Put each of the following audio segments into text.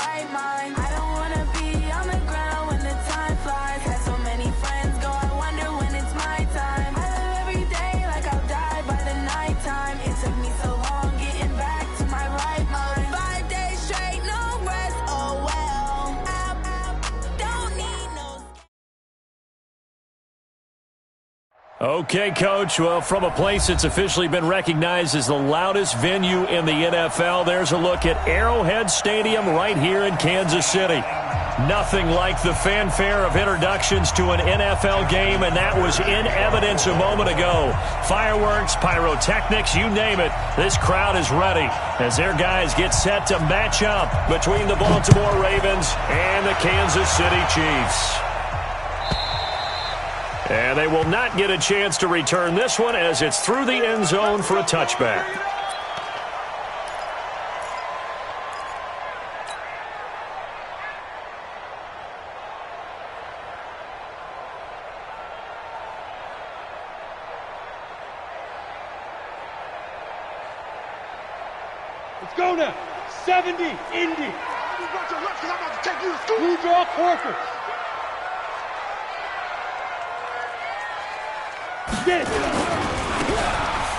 right mind. I don't wanna be on the ground when the time flies. Had so many friends go, I wonder when it's my time. I live every day like I'll die by the nighttime. It took me so long getting back to my right mind. 5 days straight, no rest, oh well. Don't need no... Okay, Coach. Well, from a place that's officially been recognized as the loudest venue in the NFL, there's a look at Arrowhead Stadium right here in Kansas City. Nothing like the fanfare of introductions to an NFL game, and that was in evidence a moment ago. Fireworks, pyrotechnics, you name it. This crowd is ready as their guys get set to match up between the Baltimore Ravens and the Kansas City Chiefs. And they will not get a chance to return this one as it's through the end zone for a touchback. Let's go now. 70, Indy. Blue draw, Corker.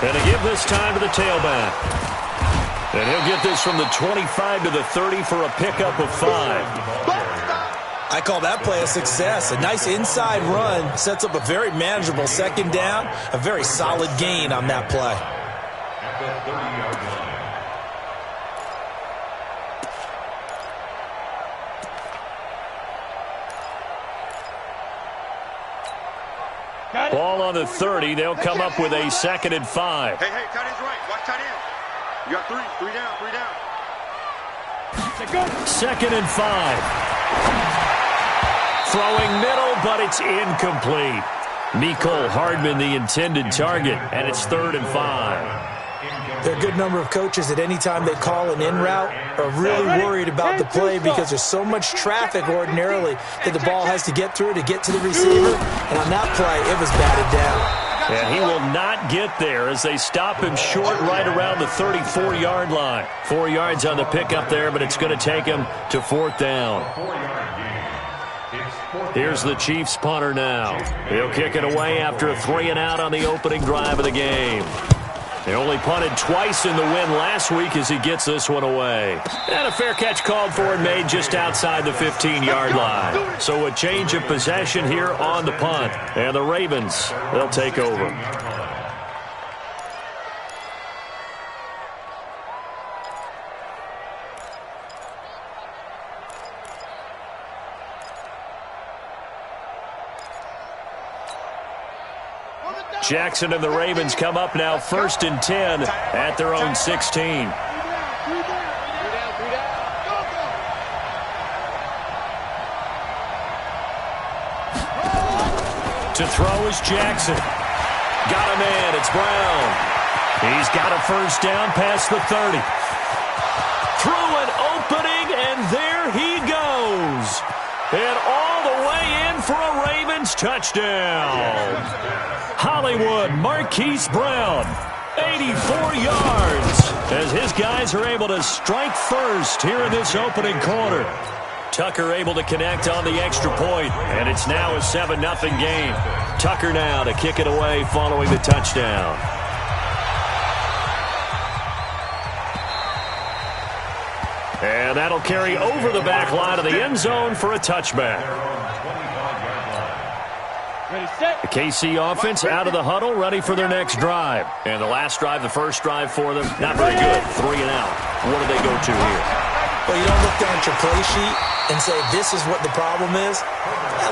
And to give this time to the tailback. And he'll get this from the 25 to the 30 for a pickup of 5. I call that play a success. A nice inside run sets up a very manageable second down. A very solid gain on that play. Ball on the 30. They'll come up with a 2nd and 5. Hey, tight end's right. Watch tight end. You got 3 down. 2nd and 5. Throwing middle, but it's incomplete. Mecole Hardman, the intended target, and it's 3rd and 5. There are a good number of coaches at any time they call an in route are really worried about the play because there's so much traffic ordinarily that the ball has to get through to get to the receiver. And on that play, it was batted down. And he will not get there as they stop him short right around the 34-yard line. 4 yards on the pickup there, but it's going to take him to 4th down. Here's the Chiefs punter now. He'll kick it away after a 3-and-out on the opening drive of the game. They only punted twice in the win last week as he gets this one away. And a fair catch called for and made just outside the 15-yard line. So a change of possession here on the punt. And the Ravens, they'll take over. Jackson and the Ravens come up now 1st and 10 at their own 16. To throw is Jackson. Got a man. It's Brown. He's got a 1st down past the 30. Through an opening, and there he goes. And all the way in for a Ravens touchdown. Hollywood Marquise Brown, 84 yards, as his guys are able to strike first here in this opening quarter. Tucker able to connect on the extra point, and it's now a 7-0 game. Tucker now to kick it away following the touchdown. And that'll carry over the back line of the end zone for a touchback. The KC offense out of the huddle, ready for their next drive. And the last drive, the first drive for them, not very good. 3-and-out. What do they go to here? Well, you don't look down at your play sheet and say, this is what the problem is.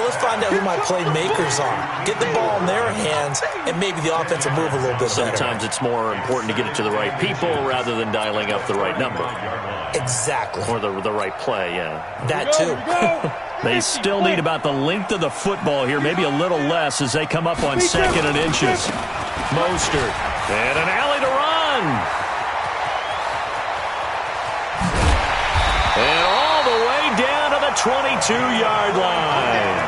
Let's find out who my playmakers are. Get the ball in their hands, and maybe the offense will move a little bit better. Sometimes it's more important to get it to the right people rather than dialing up the right number. Exactly. Or the right play, yeah. That too. They still need about the length of the football here, maybe a little less as they come up on 2nd and inches. Mostert. And an alley to run. And all the way down to the 22-yard line.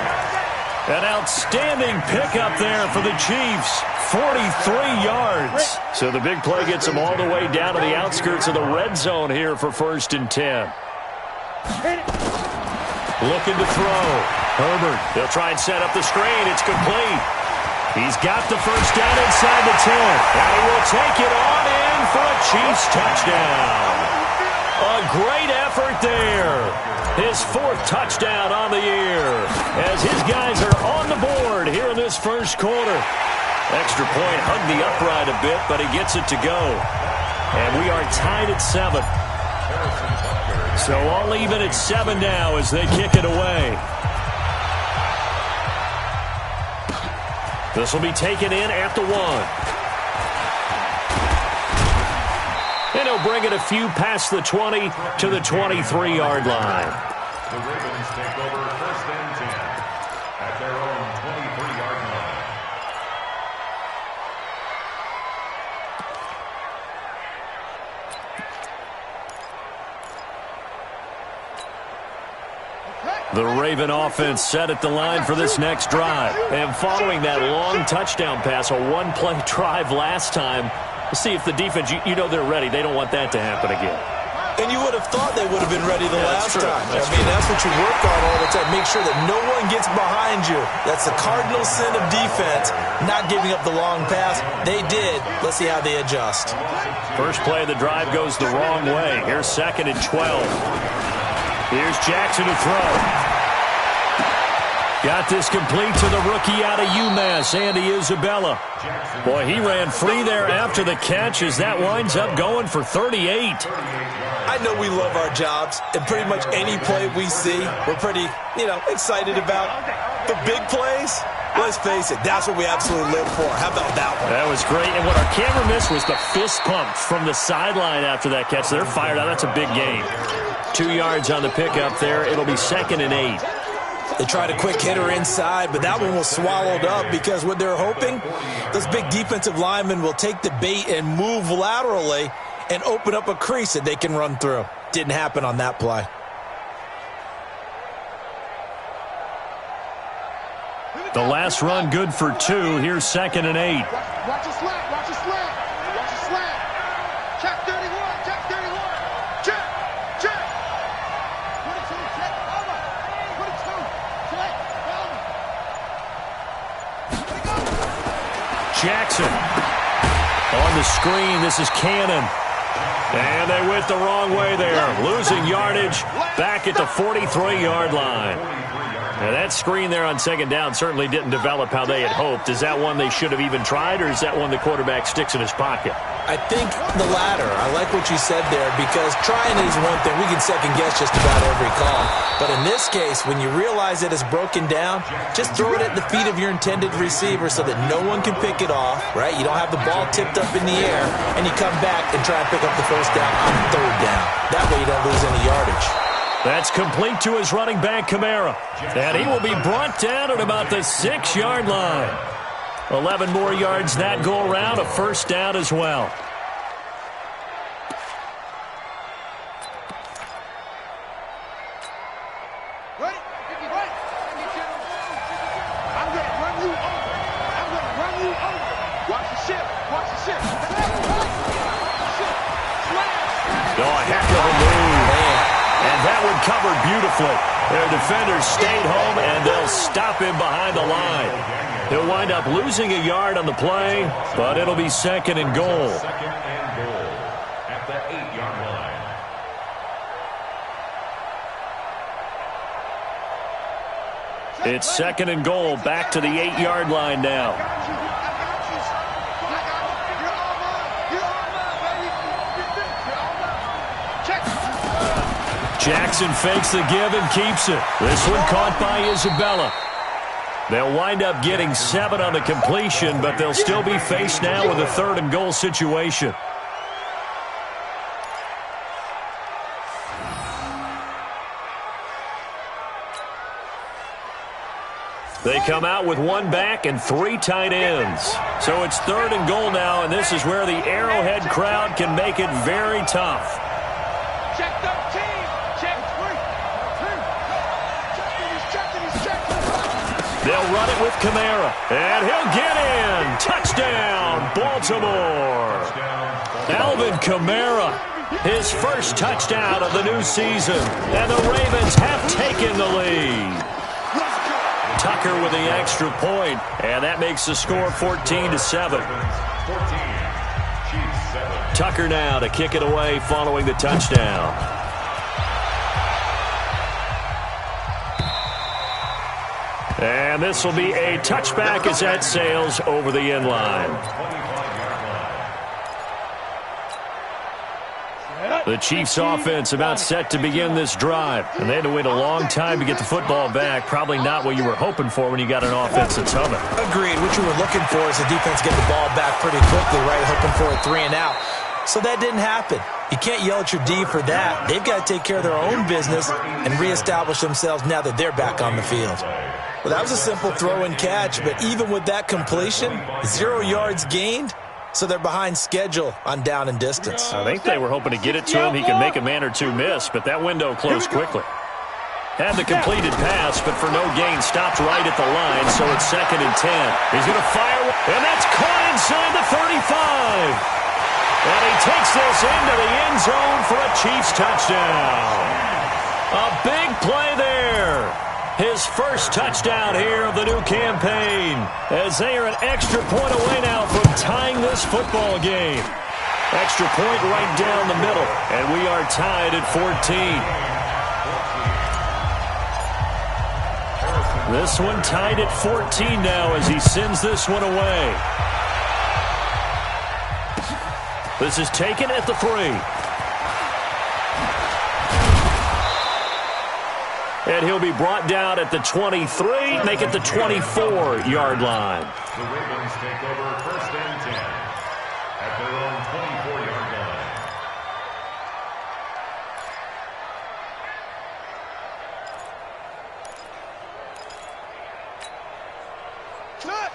An outstanding pickup there for the Chiefs. 43 yards. So the big play gets them all the way down to the outskirts of the red zone here for 1st and 10. Looking to throw. Herbert, they'll try and set up the screen. It's complete. He's got the first down inside the 10. And he will take it on in for a Chiefs touchdown. A great effort there. His 4th touchdown on the year as his guys are on the board here in this first quarter. Extra point hugged the upright a bit, but he gets it to go. And we are tied at 7. So all even at 7 now as they kick it away. This will be taken in at the 1. And he'll bring it a few past the 20 to the 23-yard line. The Ravens take over 1st and 10 at their own 23-yard line. The Raven offense set at the line for this next drive. And following that long touchdown pass, a one-play drive last time, we'll see if the defense, you know they're ready. They don't want that to happen again. And you would have thought they would have been ready the last time. I mean, that's what you work on all the time. Make sure that no one gets behind you. That's the cardinal sin of defense, not giving up the long pass. They did. Let's see how they adjust. First play of the drive goes the wrong way. Here's 2nd and 12. Here's Jackson to throw. Got this complete to the rookie out of UMass, Andy Isabella. Boy, he ran free there after the catch as that winds up going for 38. I know we love our jobs, and pretty much any play we see, we're pretty, excited about. But big plays, let's face it, that's what we absolutely live for. How about that one? That was great, and what our camera missed was the fist pump from the sideline after that catch. They're fired out. That's a big gain. 2 yards on the pickup there. It'll be 2nd and 8. They tried a quick hitter inside, but that one was swallowed up because what they're hoping, those big defensive linemen will take the bait and move laterally and open up a crease that they can run through. Didn't happen on that play. The last run good for 2. Here's 2nd and 8. Watch your slant, watch your slant, watch your slant. Check 31, check 31. Check, check. 22, check, over. 22, check, over. Jackson on the screen. This is Cannon. And they went the wrong way there. Losing yardage back at the 43-yard line. Now that screen there on 2nd down certainly didn't develop how they had hoped. Is that one they should have even tried, or is that one the quarterback sticks in his pocket? I think the latter. I like what you said there, because trying is one thing. We can second-guess just about every call. But in this case, when you realize it is broken down, just throw it at the feet of your intended receiver so that no one can pick it off, right? You don't have the ball tipped up in the air, and you come back and try and pick up the first down on 3rd down. That way you don't lose any yardage. That's complete to his running back, Kamara. And he will be brought down at about the 6-yard line. 11 more yards that go around, a first down as well. Ready? Ready? I'm going to run you over. I'm going to run you over. Watch the ship. Watch the ship. Oh, a heck of a move. And that one covered beautifully. Their defenders stayed home, and they'll stop him behind the line. He'll wind up losing a yard on the play, but it'll be 2nd and goal. 2nd and goal at the 8-yard line. It's 2nd and goal, back to the 8-yard line now. Jackson fakes the give and keeps it. This one caught by Isabella. They'll wind up getting 7 on the completion, but they'll still be faced now with a 3rd and goal situation. They come out with 1 back and 3 tight ends. So it's 3rd and goal now, and this is where the Arrowhead crowd can make it very tough. Check 13. Check 3. They'll run it with Kamara, and he'll get in. Touchdown, Baltimore. Alvin Kamara His first touchdown of the new season. And the Ravens have taken the lead. Tucker with the extra point, and that makes the score 14-7. Tucker now to kick it away following the touchdown. And this will be a touchback as that sails over the end line. The Chiefs offense about set to begin this drive. And they had to wait a long time to get the football back. Probably not what you were hoping for when you got an offense that's humming. Agreed. What you were looking for is the defense get the ball back pretty quickly, right? Hoping for a 3 and out. So that didn't happen. You can't yell at your D for that. They've got to take care of their own business and reestablish themselves now that they're back on the field. Well, that was a simple throw and catch, but even with that completion, 0 yards gained. So they're behind schedule on down and distance. I think they were hoping to get it to him. He could make a man or two miss, but that window closed quickly. Had the completed pass, but for no gain, stopped right at the line, so it's 2nd and 10. He's going to fire, and that's caught inside the 35. And he takes this into the end zone for a Chiefs touchdown. A big play there. His first touchdown here of the new campaign, as they are an extra point away now from tying this football game. Extra point right down the middle, and we are tied at 14. This one tied at 14 now as he sends this one away. This is taken at the 3. And he'll be brought down at the 23, make it the 24-yard line. The Ravens take over 1st and 10 at their own 24-yard line.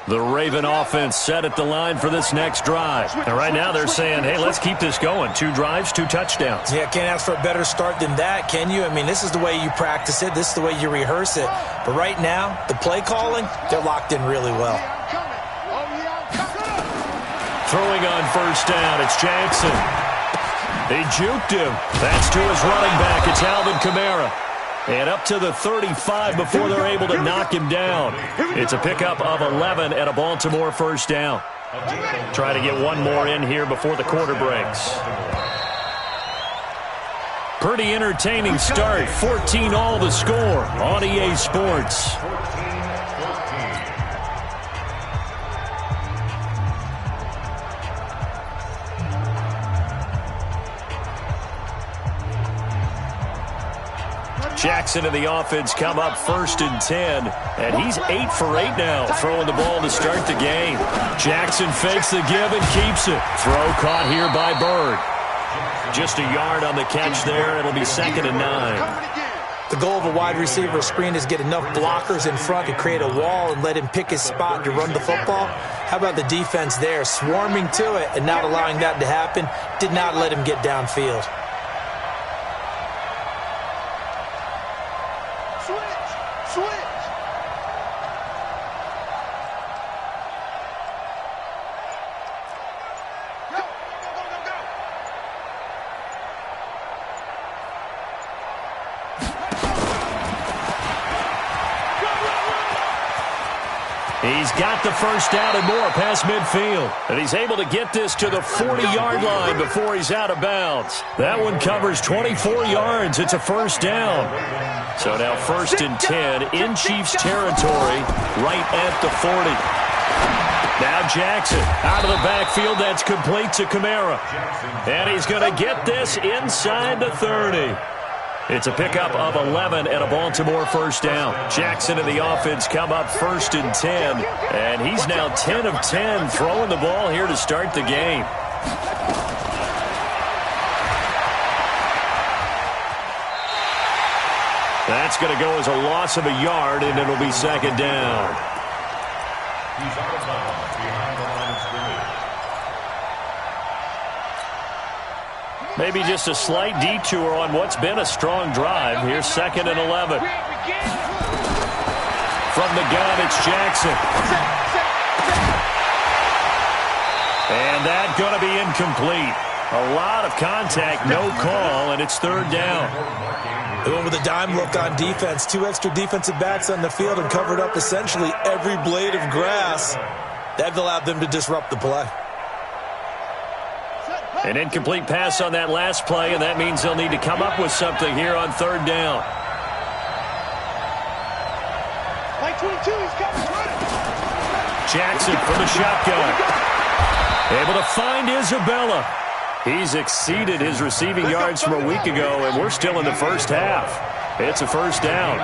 The Raven offense set at the line for this next drive. And right now they're saying, hey, let's keep this going. 2 drives, 2 touchdowns. Yeah, can't ask for a better start than that, can you? I mean, this is the way you practice it. This is the way you rehearse it. But right now, the play calling, they're locked in really well. Throwing on 1st down, it's Jackson. They juked him. That's to his running back. It's Alvin Kamara. And up to the 35 before they're able to knock him down. It's a pickup of 11 at a Baltimore 1st down. Try to get one more in here before the quarter breaks. Pretty entertaining start. 14 all the score on EA Sports. Jackson and the offense come up 1st and 10, and he's 8 for 8 now, throwing the ball to start the game. Jackson fakes the give and keeps it. Throw caught here by Bird. Just a yard on the catch there. It'll be 2nd and 9. The goal of a wide receiver screen is get enough blockers in front to create a wall and let him pick his spot to run the football. How about the defense there, swarming to it and not allowing that to happen? Did not let him get downfield. He's got the 1st down and more past midfield. And he's able to get this to the 40-yard line before he's out of bounds. That one covers 24 yards. It's a 1st down. So now 1st and 10 in Chiefs territory right at the 40. Now Jackson out of the backfield. That's complete to Kamara. And he's going to get this inside the 30. It's a pickup of 11 and a Baltimore 1st down. Jackson and the offense come up 1st and 10. And he's now 10 of 10 throwing the ball here to start the game. That's going to go as a loss of a yard, and it'll be 2nd down. He's out of bounds behind the line of scrimmage. Maybe just a slight detour on what's been a strong drive. Here's 2nd and 11. From the gun, it's Jackson. And that's going to be incomplete. A lot of contact, no call, and it's third down. They went with a dime look on defense. 2 extra defensive backs on the field and covered up essentially every blade of grass. That allowed them to disrupt the play. An incomplete pass on that last play, and that means they'll need to come up with something here on third down. Like 22, he's coming. Jackson from the shotgun. Able to find Isabella. He's exceeded his receiving yards from a week ago, and we're still in the first half. It's a first down.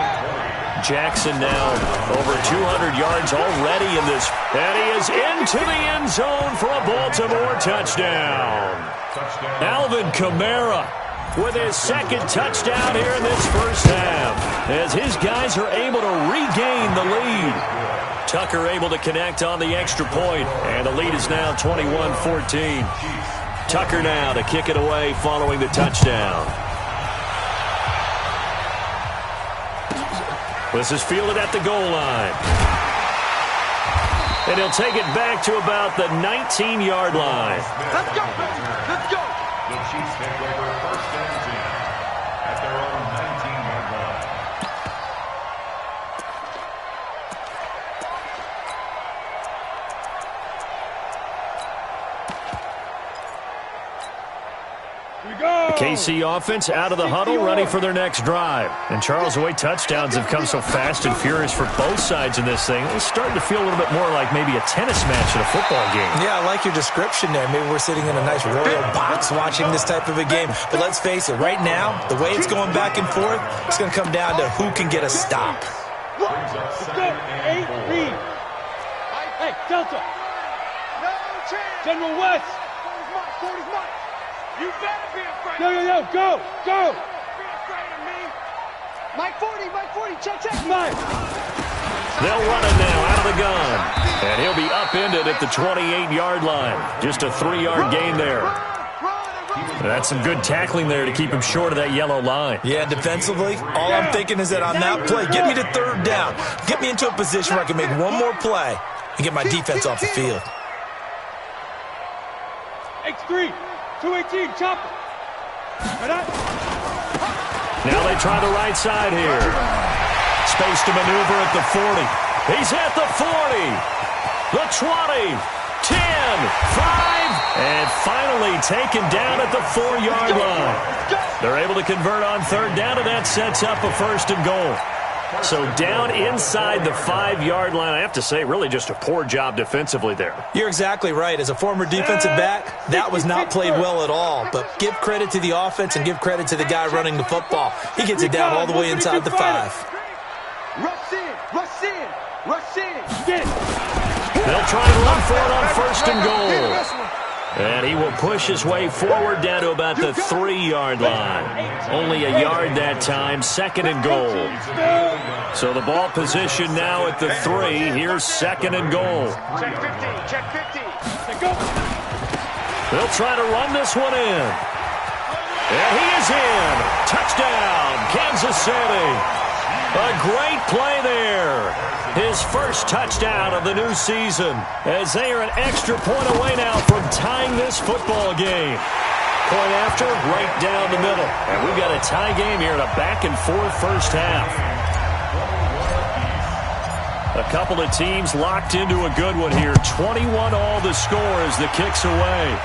Jackson now over 200 yards already in this. And he is into the end zone for a Baltimore touchdown. Alvin Kamara with his second touchdown here in this first half, as his guys are able to regain the lead. Tucker able to connect on the extra point, and the lead is now 21-14. Tucker now to kick it away following the touchdown. This is fielded at the goal line. And he'll take it back to about the 19-yard line. Let's go, baby. Let's go. The Chiefs take over first and 10 at their own 19-yard line. The KC offense out of the huddle, ready for their next drive. And Charles, the way touchdowns have come so fast and furious for both sides in this thing, it's starting to feel a little bit more like maybe a tennis match at a football game. Yeah, I like your description there. Maybe we're sitting in a nice royal box watching this type of a game. But let's face it, right now, the way it's going back and forth, it's going to come down to who can get a stop. Let's go. 8 lead. Hey, Delta. No chance. General West. 40's mine. You better be afraid. No. Go. Be afraid of me. Mike 40, check. Mine. They'll run it now out of the gun. And he'll be upended at the 28-yard line. Just a 3-yard gain there. That's some good tackling there to keep him short of that yellow line. Yeah, defensively, all I'm thinking is that on that play, get me to third down. Get me into a position where I can make one more play and get my defense off the field. X3. 218. Chopper. Now they try the right side here. Space to maneuver at the 40. He's at the 40. The 20. 10. 5. And finally taken down at the 4-yard line. They're able to convert on third down, and that sets up a first and goal. So down inside the 5-yard line, I have to say, really just a poor job defensively there. You're exactly right. As a former defensive back, that was not played well at all. But give credit to the offense and give credit to the guy running the football. He gets it down all the way inside the 5. Rush in. They'll try and run for it on first and goal. And he will push his way forward down to about the 3-yard line. Only a yard that time, second and goal. So the ball position now at the 3. Here's second and goal. Check 50. They'll try to run this one in. And he is in. Touchdown, Kansas City. A great play there. His first touchdown of the new season, as they are an extra point away now from tying this football game. Point after, right down the middle. And we've got a tie game here in a back-and-forth first half. A couple of teams locked into a good one here. 21 all the score as the kick's away.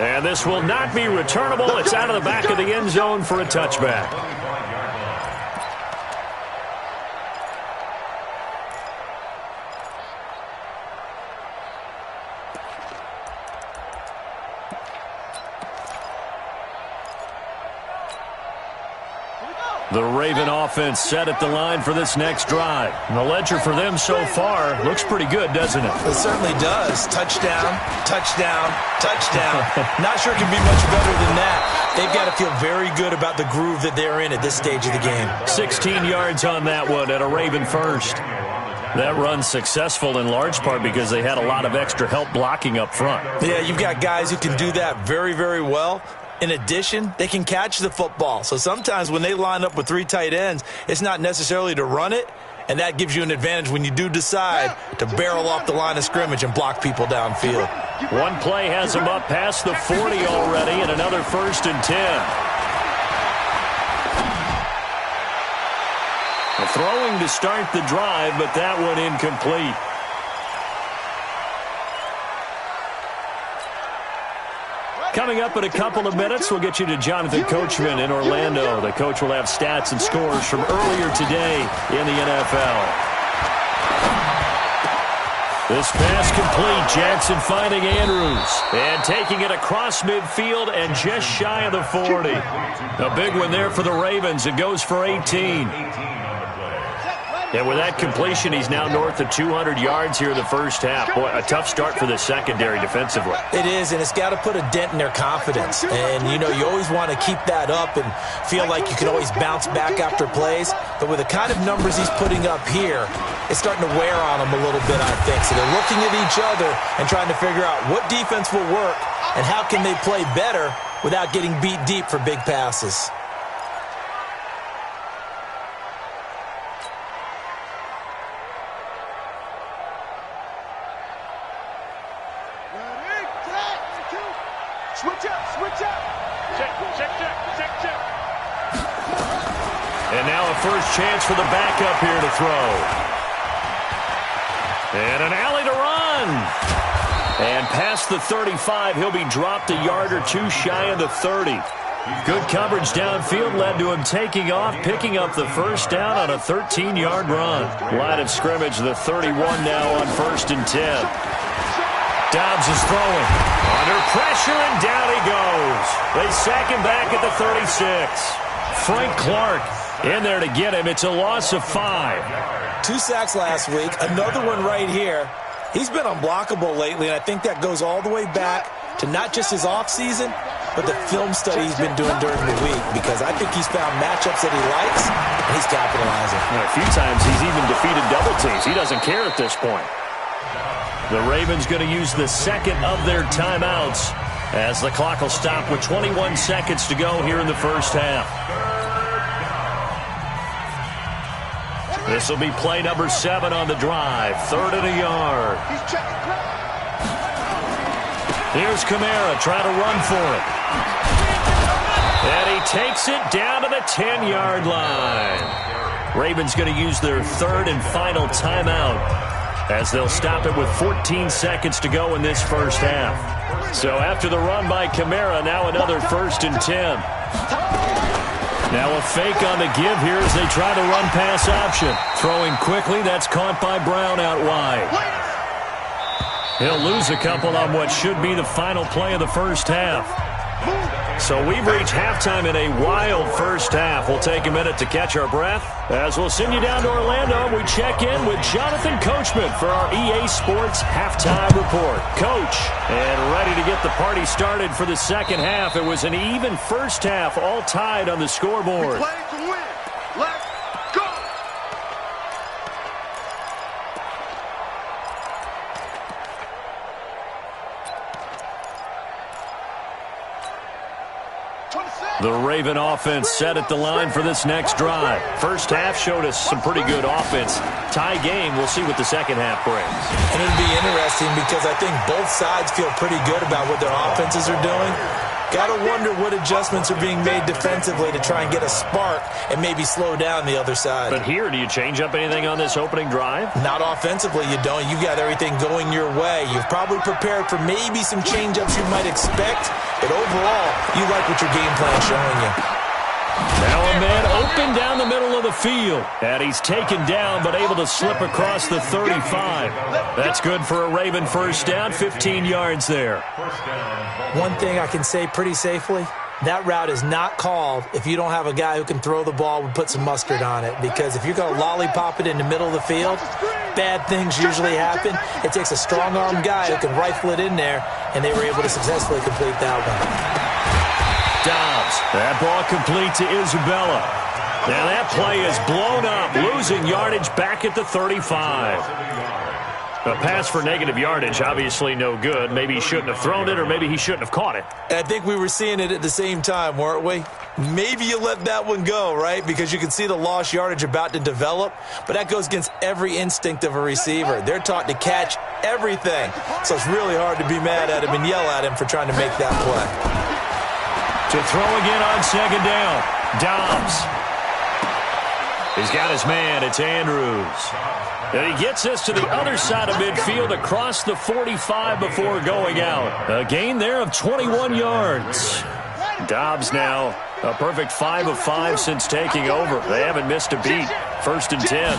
And this will not be returnable. It's out of the back of the end zone for a touchback. The Raven offense set at the line for this next drive. And the ledger for them so far looks pretty good, doesn't it? It certainly does. Touchdown. Not sure it can be much better than that. They've got to feel very good about the groove that they're in at this stage of the game. 16 yards on that one at a Raven first. That run's successful in large part because they had a lot of extra help blocking up front. Yeah, you've got guys who can do that very, very well. In addition, they can catch the football. So sometimes when they line up with 3 tight ends, it's not necessarily to run it. And that gives you an advantage when you do decide to barrel off the line of scrimmage and block people downfield. One play has him up past the 40 already, and another 1st and 10. Throwing to start the drive, but that one incomplete. Coming up in a couple of minutes, we'll get you to Jonathan Coachman in Orlando. The coach will have stats and scores from earlier today in the NFL. This pass complete. Jackson finding Andrews. And taking it across midfield and just shy of the 40. A big one there for the Ravens. It goes for 18. And with that completion, he's now north of 200 yards here in the first half. Boy, a tough start for the secondary defensively. It is, and it's got to put a dent in their confidence. And, you know, you always want to keep that up and feel like you can always bounce back after plays. But with the kind of numbers he's putting up here, it's starting to wear on them a little bit, I think. So they're looking at each other and trying to figure out what defense will work and how can they play better without getting beat deep for big passes. Switch up, switch up. Check. And now a first chance for the backup here to throw. And an alley to run. And past the 35, he'll be dropped a yard or two shy of the 30. Good coverage downfield led to him taking off, picking up the first down on a 13-yard run. Line of scrimmage, the 31 now on 1st and 10. Dobbs is throwing. Under pressure, and down he goes. They sack him back at the 36. Frank Clark in there to get him. It's a loss of 5. 2 sacks last week, another one right here. He's been unblockable lately, and I think that goes all the way back to not just his offseason, but the film study he's been doing during the week, because I think he's found matchups that he likes, and he's capitalizing. A few times he's even defeated double teams. He doesn't care at this point. The Ravens going to use the second of their timeouts as the clock will stop with 21 seconds to go here in the first half. This will be play number 7 on the drive. 3rd and a yard. Here's Kamara trying to run for it. And he takes it down to the 10-yard line. Ravens going to use their 3rd and final timeout as they'll stop it with 14 seconds to go in this first half. So after the run by Kamara, now another 1st and 10. Now a fake on the give here as they try to run pass option. Throwing quickly, that's caught by Brown out wide. He'll lose a couple on what should be the final play of the first half. So we've reached halftime in a wild first half. We'll take a minute to catch our breath as we'll send you down to Orlando and we check in with Jonathan Coachman for our EA Sports Halftime Report. Coach, and ready to get the party started for the second half. It was an even first half, all tied on the scoreboard. Play to win. Let's go. The Raven offense set at the line for this next drive. First half showed us some pretty good offense. Tie game, we'll see what the second half brings. And it'll be interesting because I think both sides feel pretty good about what their offenses are doing. Got to wonder what adjustments are being made defensively to try and get a spark and maybe slow down the other side. But here, do you change up anything on this opening drive? Not offensively, you don't. You got everything going your way. You've probably prepared for maybe some change-ups you might expect, but overall, you like what your game plan's showing you. Now a man open down the middle of the field. And he's taken down, but able to slip across the 35. That's good for a Raven first down, 15 yards there. One thing I can say pretty safely, that route is not called if you don't have a guy who can throw the ball and put some mustard on it. Because if you're going to lollipop it in the middle of the field, bad things usually happen. It takes a strong-armed guy who can rifle it in there, and they were able to successfully complete that one. Dobbs, that ball complete to Isabella. Now that play is blown up, losing yardage back at the 35. A pass for negative yardage, obviously no good. Maybe he shouldn't have thrown it, or maybe he shouldn't have caught it. I think we were seeing it at the same time, weren't we? Maybe you let that one go, right? Because you can see the lost yardage about to develop, but that goes against every instinct of a receiver. They're taught to catch everything, so it's really hard to be mad at him and yell at him for trying to make that play. To throw again on second down, Dobbs. He's got his man. It's Andrews. And he gets us to the other side of midfield across the 45 before going out. A gain there of 21 yards. Dobbs now a perfect 5 of 5 since taking over. They haven't missed a beat. 1st and 10.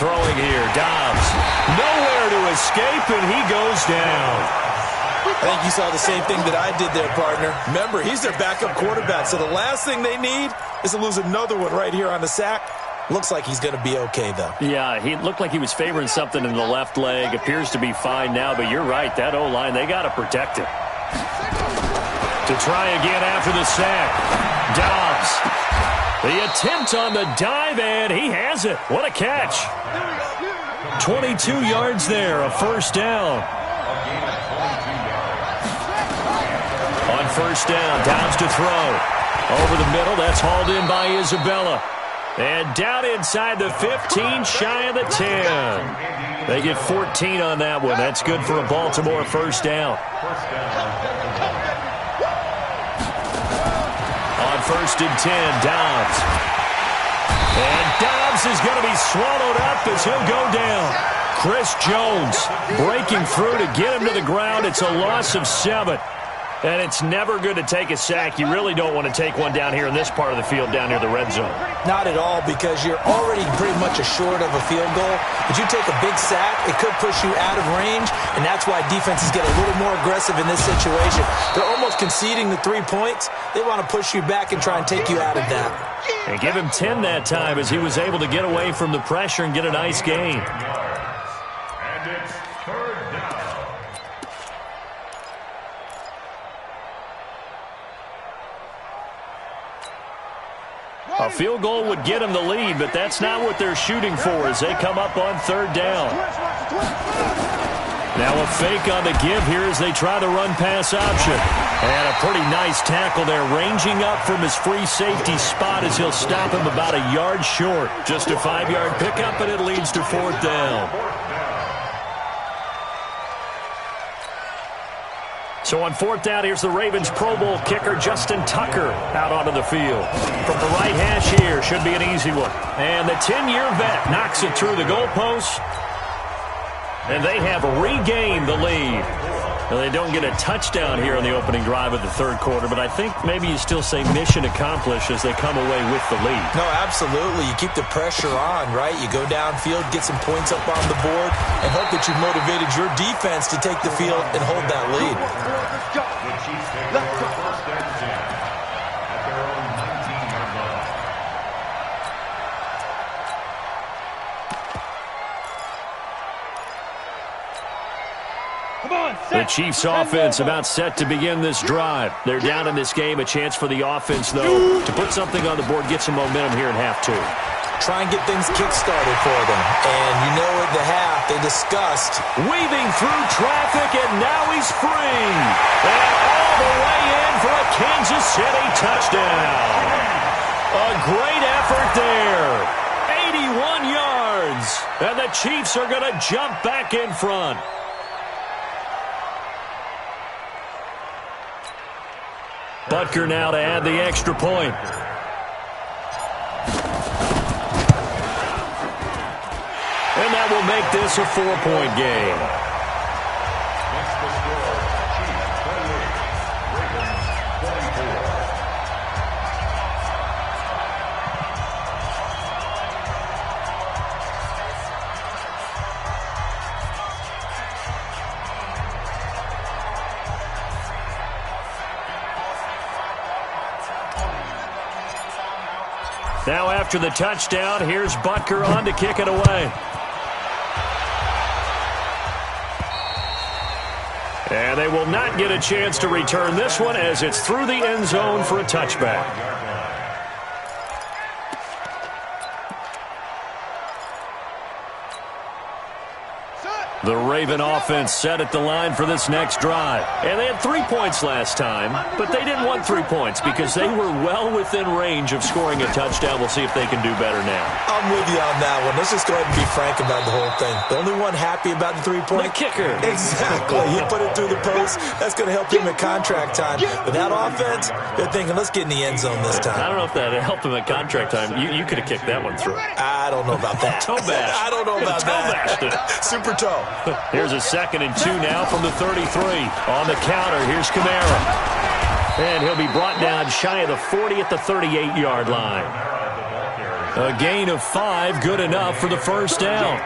Throwing here, Dobbs. Nowhere to escape, and he goes down. I think you saw the same thing that I did there, partner. Remember, he's their backup quarterback, so the last thing they need is to lose another one right here on the sack. Looks like he's going to be okay, though. Yeah, he looked like he was favoring something in the left leg. Appears to be fine now, but you're right. That O-line, they got to protect it. To try again after the sack. Dobbs. The attempt on the dive, and he has it. What a catch. 22 yards there, a 1st down. On 1st down, Dobbs to throw. Over the middle, that's hauled in by Isabella. And down inside the 15, shy of the 10. They get 14 on that one. That's good for a Baltimore 1st down. On 1st and 10, Dobbs. And Dobbs is going to be swallowed up as he'll go down. Chris Jones breaking through to get him to the ground. It's a loss of 7. And it's never good to take a sack. You really don't want to take one down here in this part of the field, down near the red zone. Not at all, because you're already pretty much assured of a field goal. But you take a big sack, it could push you out of range, and that's why defenses get a little more aggressive in this situation. They're almost conceding the 3 points. They want to push you back and try and take you out of that. And give him 10 that time as he was able to get away from the pressure and get a nice gain. And it's 3rd down. A field goal would get them the lead, but that's not what they're shooting for as they come up on 3rd down. Now a fake on the give here as they try the run-pass option. And a pretty nice tackle there, ranging up from his free safety spot as he'll stop him about a yard short. Just a 5-yard pickup, and it leads to 4th down. So on 4th down, here's the Ravens Pro Bowl kicker, Justin Tucker, out onto the field. From the right hash here, should be an easy one. And the 10-year vet knocks it through the goalpost. And they have regained the lead. Now, they don't get a touchdown here on the opening drive of the 3rd quarter, but I think maybe you still say mission accomplished as they come away with the lead. No, absolutely. You keep the pressure on, right? You go downfield, get some points up on the board, and hope that you've motivated your defense to take the field and hold that lead. The Chiefs take over 1st and 10 at their own 19-yard line. The Chiefs offense about set to begin this drive. They're down in this game. A chance for the offense, though, to put something on the board, get some momentum here in half 2. Try and get things kick-started for them. And you know at the half, they discussed. Weaving through traffic, and now he's free. And all the way in for a Kansas City touchdown. A great effort there. 81 yards. And the Chiefs are going to jump back in front. Butker now to add the extra point. And that will make this a 4-point game. That's the score. Chiefs 28, Ravens 24. Now after the touchdown, here's Butker on to kick it away. And they will not get a chance to return this one as it's through the end zone for a touchback. The Raven offense set at the line for this next drive. And they had 3 points last time, but they didn't want 3 points because they were well within range of scoring a touchdown. We'll see if they can do better now. I'm with you on that one. Let's just go ahead and be frank about the whole thing. The only one happy about the 3-point? The kicker. Exactly. He put it through the post. That's going to help him at contract time. But that offense, they're thinking, let's get in the end zone this time. I don't know if that helped him at contract time. You could have kicked that one through. I don't know about that. Toe bash. I don't know about that. Super toe. Here's a 2nd and 2 now from the 33. On the counter, here's Kamara. And he'll be brought down shy of the 40 at the 38-yard line. A gain of 5, good enough for the first down.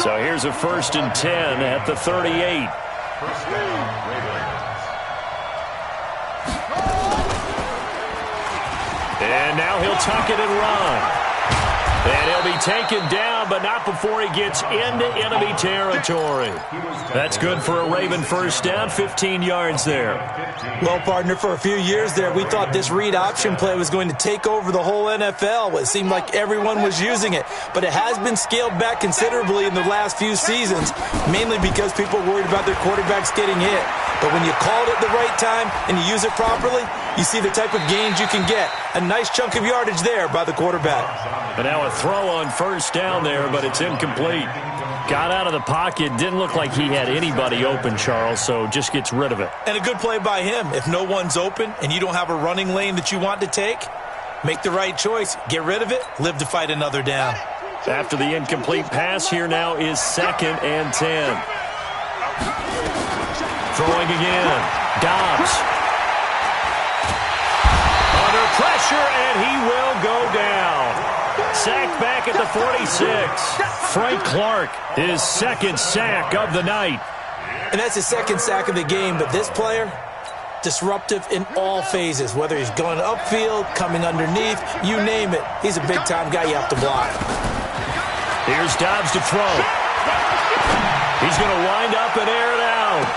So here's a 1st and 10 at the 38. And now he'll tuck it and run. And he'll be taken down, but not before he gets into enemy territory. That's good for a Raven first down, 15 yards there. Well, partner, for a few years there, we thought this read option play was going to take over the whole NFL. It seemed like everyone was using it, but it has been scaled back considerably in the last few seasons, mainly because people are worried about their quarterbacks getting hit. But when you call it at the right time and you use it properly, you see the type of gains you can get. A nice chunk of yardage there by the quarterback. And now a throw on first down there, but it's incomplete. Got out of the pocket. Didn't look like he had anybody open, Charles, so just gets rid of it. And a good play by him. If no one's open and you don't have a running lane that you want to take, make the right choice. Get rid of it. Live to fight another down. After the incomplete pass, here now is 2nd and 10. Throwing again. Dobbs. Under pressure, and he will go down. Sacked back at the 46. Frank Clark, his 2nd sack of the night. And that's his 2nd sack of the game, but this player, disruptive in all phases, whether he's going upfield, coming underneath, you name it. He's a big-time guy you have to block. Here's Dobbs to throw. He's going to wind up and air it out.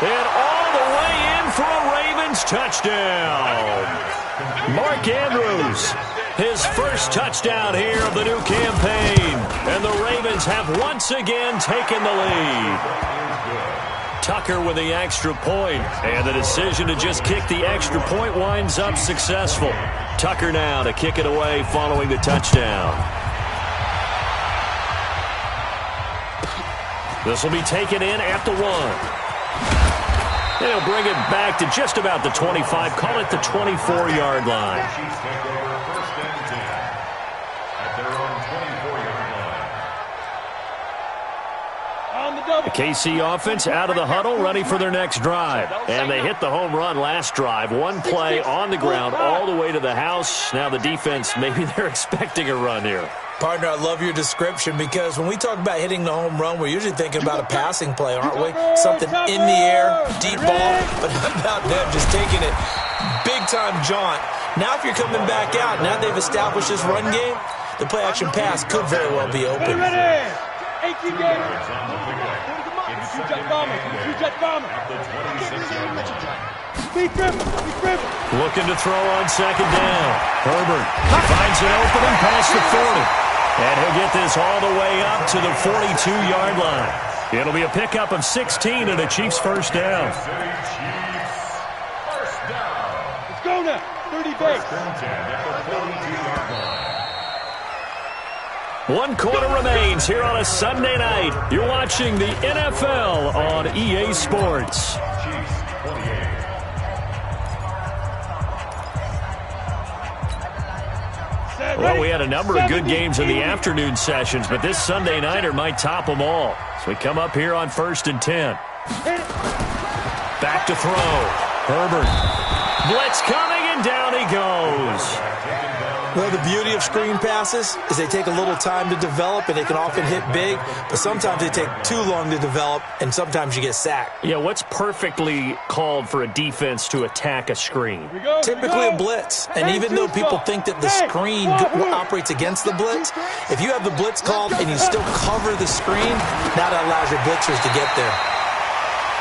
And all the way in for a Ravens touchdown. Mark Andrews, his first touchdown here of the new campaign. And the Ravens have once again taken the lead. Tucker with the extra point, and the decision to just kick the extra point winds up successful. Tucker now to kick it away following the touchdown. This will be taken in at the 1. They'll bring it back to just about the 25, call it the 24-yard line. The KC offense out of the huddle, ready for their next drive. And they hit the home run last drive. One play on the ground all the way to the house. Now the defense, maybe they're expecting a run here. Partner, I love your description because when we talk about hitting the home run, we're usually thinking about a passing play, aren't we? Something in the air, deep ball, but how about them just taking it big-time jaunt. Now if you're coming back out, now they've established this run game, the play-action pass could very well be open. Looking to throw on 2nd down. Herbert finds an opening past the 40. And he'll get this all the way up to the 42-yard line. It'll be a pickup of 16 and a Chiefs first down. Let's go now. 30 base. 1 quarter remains here on a Sunday night. You're watching the NFL on EA Sports. Well, we had a number of good games in the afternoon sessions, but this Sunday nighter might top them all. So we come up here on 1st and 10. Back to throw. Herbert. Blitz coming, and down he goes. Well, the beauty of screen passes is they take a little time to develop, and they can often hit big, but sometimes they take too long to develop, and sometimes you get sacked. Yeah, what's perfectly called for a defense to attack a screen? Typically a blitz, and even though people think that the screen operates against the blitz, if you have the blitz called and you still cover the screen, that allows your blitzers to get there.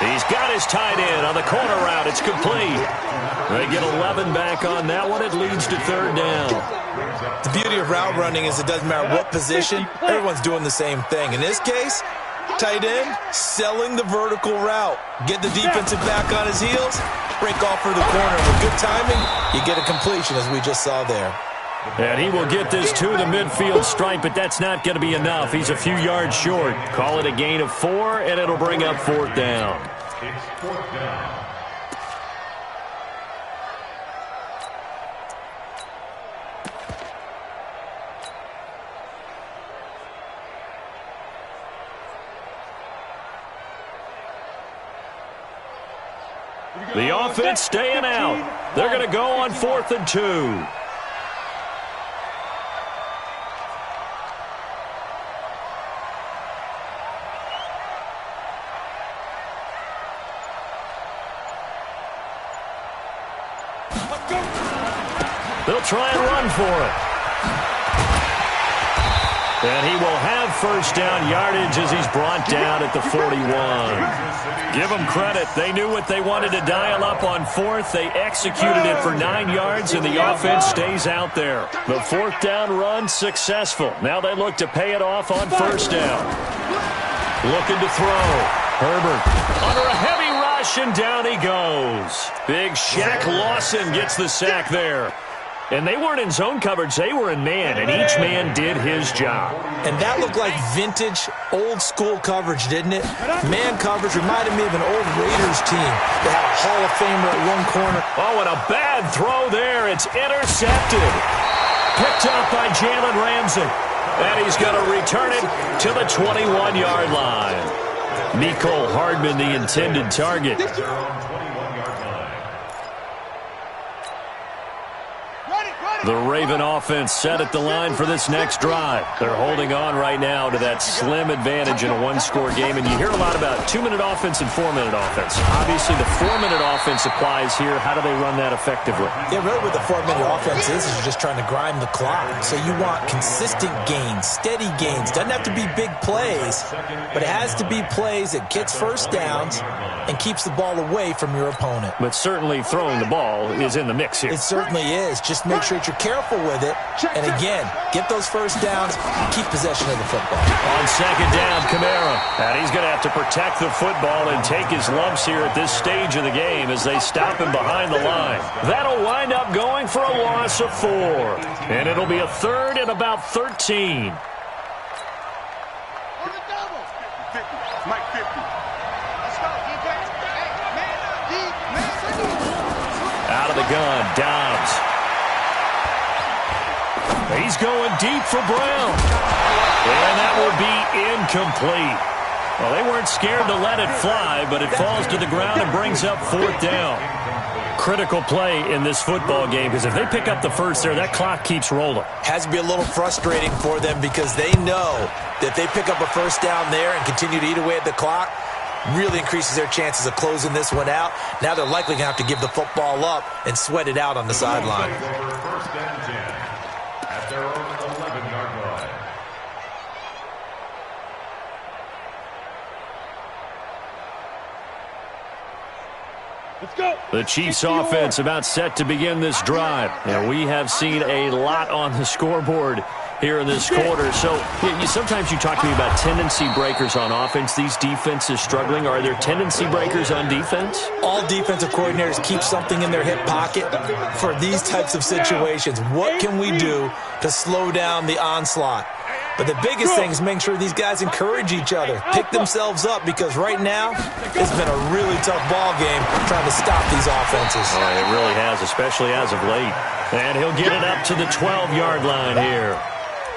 He's got his tight end on the corner route. It's complete. They get 11 back on that one. It leads to 3rd down. The beauty of route running is it doesn't matter what position. Everyone's doing the same thing. In this case, Tight end, selling the vertical route. Get the defensive back on his heels, break off for the corner. With good timing, you get a completion, as we just saw there. And he will get this to the midfield stripe, but that's not going to be enough. He's a few yards short. Call it a gain of 4, and it'll bring up 4th down. It's 4th down. The offense staying out. They're going to go on 4th and 2. They'll try and run for it. And he will have 1st down yardage as he's brought down at the 41. Give them credit. They knew what they wanted to dial up on 4th. They executed it for 9 yards, and the offense stays out there. The 4th down run successful. Now they look to pay it off on 1st down. Looking to throw. Herbert under a heavy rush, and down he goes. Big Shaq Lawson gets the sack there. And they weren't in zone coverage. They were in man, and each man did his job. And that looked like vintage, old-school coverage, didn't it? Man coverage reminded me of an old Raiders team. They had a Hall of Famer at one corner. Oh, and a bad throw there. It's intercepted. Picked up by Jalen Ramsey. And he's going to return it to the 21-yard line. Mecole Hardman, the intended target. The Raven offense set at the line for this next drive. They're holding on right now to that slim advantage in a one-score game. And you hear a lot about 2-minute offense and 4-minute offense. Obviously, the 4-minute offense applies here. How do they run that effectively? Yeah, really what the 4-minute offense is you're just trying to grind the clock. So you want consistent gains, steady gains. Doesn't have to be big plays, but it has to be plays that gets 1st downs and keeps the ball away from your opponent. But certainly throwing the ball is in the mix here. It certainly is. Just make sure you're careful with it. And again, get those 1st downs, keep possession of the football. On 2nd down, Kamara. And he's going to have to protect the football and take his lumps here at this stage of the game as they stop him behind the line. That'll wind up going for a loss of 4. And it'll be a 3rd and about 13. Out of the gun, Dobbs. He's going deep for Brown. And that will be incomplete. Well, they weren't scared to let it fly, but it falls to the ground and brings up 4th down. Critical play in this football game, because if they pick up the 1st there, that clock keeps rolling. Has to be a little frustrating for them because they know that if they pick up a 1st down there and continue to eat away at the clock, really increases their chances of closing this one out. Now they're likely going to have to give the football up and sweat it out on the sideline. 1st and 10 at their own 11-yard line. Let's go. The Chiefs offense about set to begin this drive. And we have seen a lot on the scoreboard here in this quarter. So sometimes you talk to me about tendency breakers on offense. These defenses struggling. Are there tendency breakers on defense? All defensive coordinators keep something in their hip pocket for these types of situations. What can we do to slow down the onslaught? But the biggest thing is making sure these guys encourage each other, pick themselves up, because right now it's been a really tough ball game trying to stop these offenses. Oh, it really has, especially as of late. And he'll get it up to the 12-yard line here.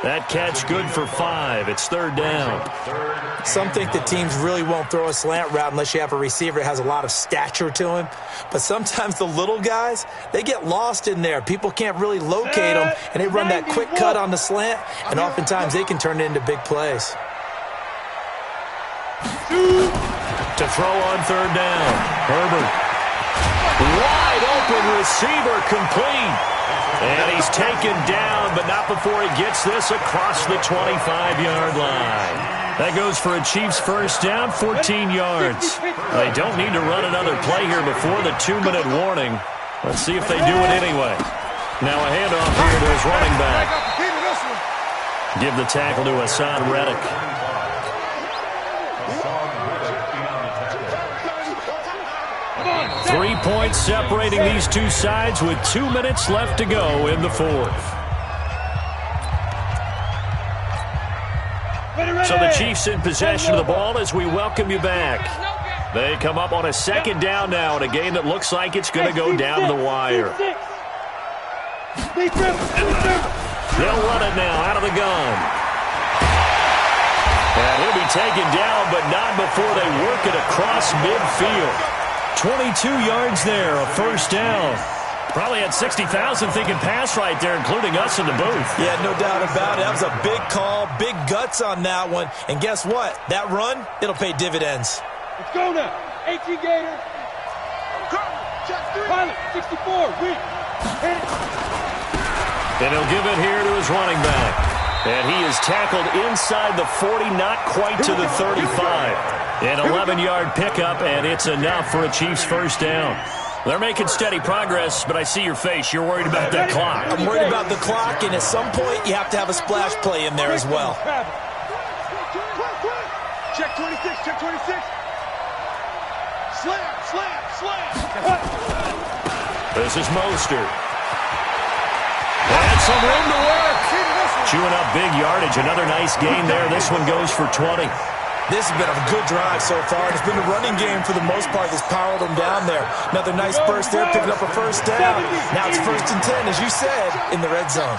That catch good for 5. It's 3rd down. Some think that teams really won't throw a slant route unless you have a receiver that has a lot of stature to him. But sometimes the little guys, they get lost in there. People can't really locate them, and they run that quick cut on the slant, and oftentimes they can turn it into big plays. To throw on 3rd down. Herbert. Wide open receiver, complete. And he's taken down, but not before he gets this across the 25-yard line. That goes for a Chiefs 1st down, 14 yards. They don't need to run another play here before the 2-minute warning. Let's see if they do it anyway. Now a handoff here to his running back. Give the tackle to Hassan Reddick. 3 points separating these two sides with 2 minutes left to go in the fourth. So the Chiefs in possession of the ball as we welcome you back. They come up on a second down now in a game that looks like it's going to go down to the wire. They'll run it now out of the gun. And he'll be taken down, but not before they work it across midfield. 22 yards there, a first down. Probably had 60,000 thinking pass right there, including us in the booth. Yeah, no doubt about it. That was a big call, big guts on that one. And guess what? That run, it'll pay dividends. Let's go now. 18 Gators. Pilot, 64, weak. Hit it. And he'll give it here to his running back. And he is tackled inside the 40, not quite to the 35. An 11-yard pickup, and it's enough for a Chiefs first down. They're making steady progress, but I see your face. You're worried about that clock. I'm worried about the clock, and at some point, you have to have a splash play in there as well. Check 26, check 26. Slam, slam, slam. This is Mostert. And some room to work. Chewing up big yardage. Another nice gain there. This one goes for 20. This has been a good drive so far. It's been the running game for the most part that's powered them down there. Another nice burst there, picking up a first down. Now it's 1st and 10, as you said, in the red zone.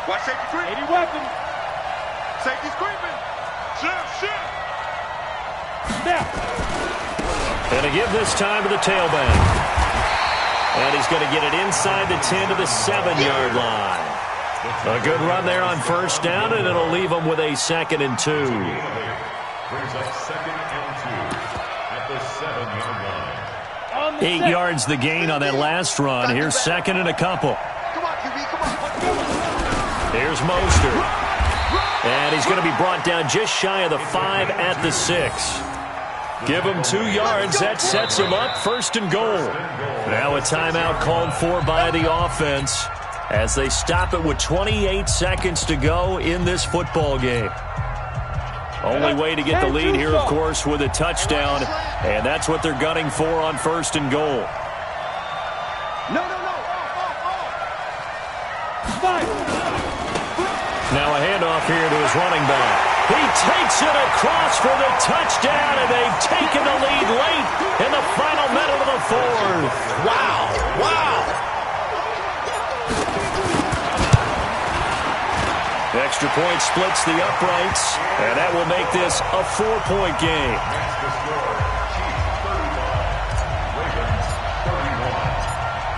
Watch safety creep. 80 weapons. Safety's creeping. Shift. Now. And to give this time to the tailback. And he's going to get it inside the 10 to the 7-yard line. A good run there on first down, and it'll leave them with a 2nd and 2. Brings up 2nd and 2 at the 7-yard line. 8 yards the gain on that last run. Here's 2nd and a couple. Come on, QB, come on. Here's Mostert. And he's going to be brought down just shy of the 5 at the 6. Give him 2 yards. That sets him up 1st and goal. Now a timeout called for by the offense as they stop it with 28 seconds to go in this football game. Only way to get the lead here, of course, with a touchdown, and that's what they're gunning for on 1st and goal. No. Now a handoff here to his running back. He takes it across for the touchdown, and they've taken the lead late in the final minute of the fourth. Wow. Extra point splits the uprights, and that will make this a 4-point game.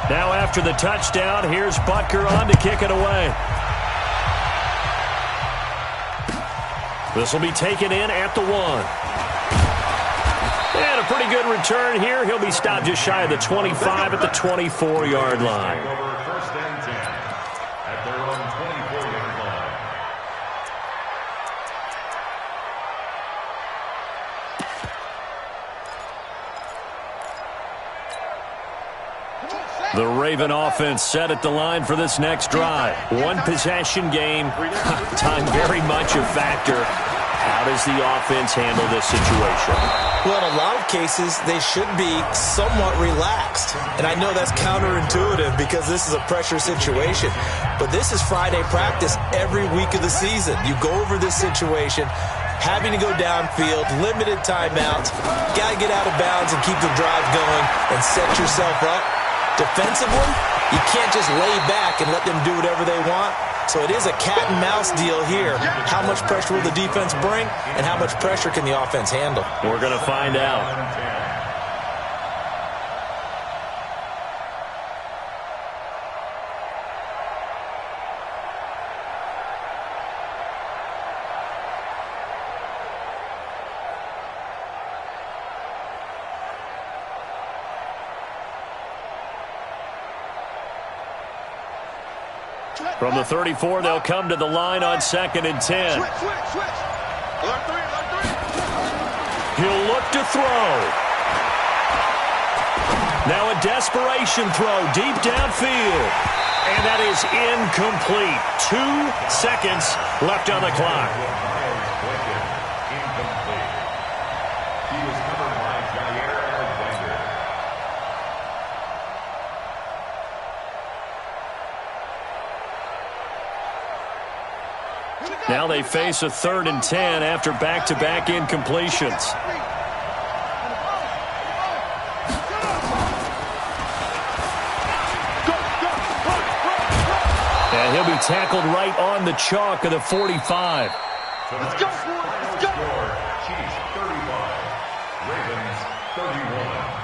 Now after the touchdown, here's Butker on to kick it away. This will be taken in at the 1. And a pretty good return here. He'll be stopped just shy of the 25 at the 24-yard line. First and 10 at their own 24-yard line. The Raven offense set at the line for this next drive. One possession game. Time very much a factor. How does the offense handle this situation? Well, in a lot of cases, they should be somewhat relaxed. And I know that's counterintuitive because this is a pressure situation. But this is Friday practice every week of the season. You go over this situation, having to go downfield, limited timeouts. Got to get out of bounds and keep the drive going and set yourself up. Defensively, you can't just lay back and let them do whatever they want. So it is a cat-and-mouse deal here. How much pressure will the defense bring, and how much pressure can the offense handle? We're going to find out. From the 34, they'll come to the line on 2nd and 10. Switch. Alert three. He'll look to throw. Now a desperation throw deep downfield. And that is incomplete. 2 seconds left on the clock. Incomplete. He was covered by Jair Now they face a 3rd and 10 after back-to-back incompletions. And he'll be tackled right on the chalk of the 45. Let's go, boys. Let's go. Chiefs 35, Ravens 31.